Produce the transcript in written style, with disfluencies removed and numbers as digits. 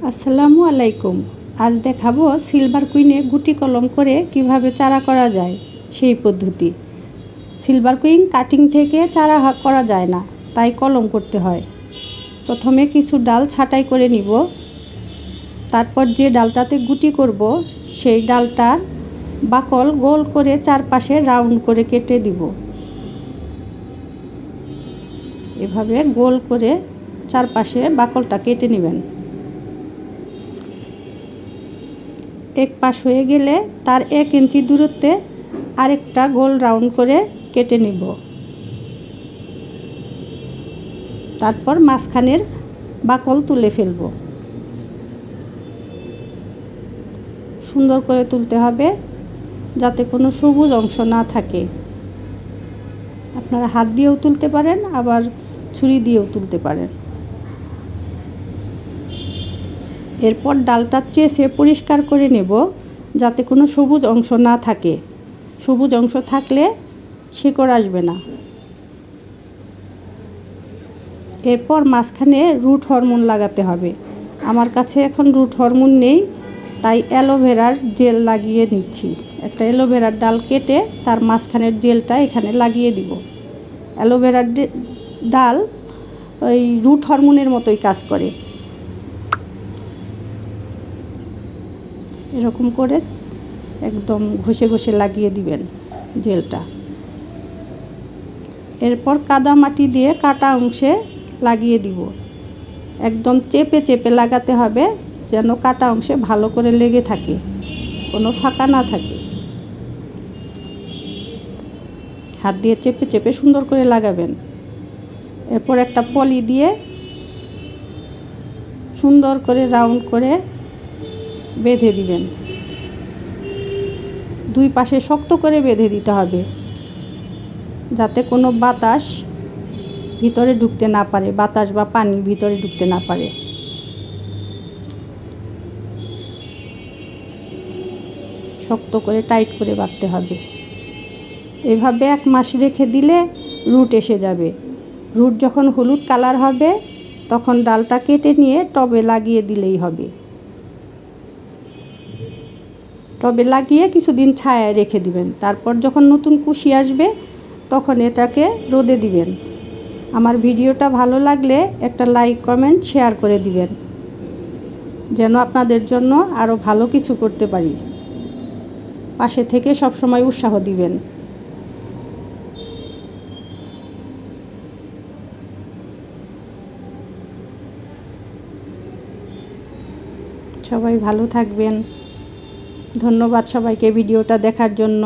আসসালামু আলাইকুম। আজ দেখাবো সিলভার কুইনে গুটি কলম করে কিভাবে চারা করা যায় সেই পদ্ধতি। সিলভার কুইন কাটিং থেকে চারা করা যায় না, তাই কলম করতে হয়। প্রথমে কিছু ডাল ছাঁটাই করে নিব, তারপর যে ডালটাতে গুটি করব সেই ডালটার বাকল গোল করে চারপাশে রাউন্ড করে কেটে দিব। এভাবে গোল করে চারপাশে বাকলটা কেটে নেবেন। এক পাশ হয়ে গেলে তার 1 ইঞ্চি দূরত্বে আরেকটা গোল রাউন্ড করে কেটে নিব। তারপর মাঝখানের বাকল তুলে ফেলব। সুন্দর করে তুলতে হবে যাতে কোনো সবুজ অংশ না থাকে। আপনারা হাত দিয়েও তুলতে পারেন, আবার ছুরি দিয়েও তুলতে পারেন। এরপর ডালটা চেঁচে পরিষ্কার করে নেব যাতে কোনো সবুজ অংশ না থাকে। সবুজ অংশ থাকলে শিকড় আসবে না। এরপর মাঝখানে রুট হরমোন লাগাতে হবে। আমার কাছে এখন রুট হরমোন নেই, তাই অ্যালোভেরার জেল লাগিয়ে নিচ্ছি। একটা অ্যালোভেরার ডাল কেটে তার মাঝখানের জেলটা এখানে লাগিয়ে দিব। অ্যালোভেরার ডাল ওই রুট হরমোনের মতোই কাজ করে। এরকম করে একদম ঘষে ঘষে লাগিয়ে দিবেন জেলটা। এরপর কাদা মাটি দিয়ে কাটা অংশে লাগিয়ে দিব। একদম চেপে চেপে লাগাতে হবে যেন কাটা অংশে ভালো করে লেগে থাকে, কোনো ফাঁকা না থাকে। হাত দিয়ে চেপে চেপে সুন্দর করে লাগাবেন। এরপর একটা পলি দিয়ে সুন্দর করে রাউন্ড করে বেঁধে দিবেন। দুই পাশে শক্ত করে বেঁধে দিতে হবে যাতে কোনো বাতাস ভিতরে ঢুকতে না পারে, বাতাস বা পানি ভিতরে ঢুকতে না পারে। শক্ত করে টাইট করে বাঁধতে হবে। এভাবে 1 মাস রেখে দিলে রুট এসে যাবে। রুট যখন হলুদ কালার হবে তখন ডালটা কেটে নিয়ে টবে লাগিয়ে দিলেই হবে। টবে লাগিয়ে কিছুদিন ছায়ায় রেখে দিবেন। তারপর যখন নতুন কুশি আসবে তখন এটাকে রোদে দিবেন। আমার ভিডিওটা ভালো লাগলে একটা লাইক, কমেন্ট, শেয়ার করে দিবেন যেন আপনাদের জন্য আরও ভালো কিছু করতে পারি। পাশে থেকে সব সময় উৎসাহ দিবেন। সবাই ভালো থাকবেন। ধন্যবাদ সবাইকে ভিডিওটা দেখার জন্য।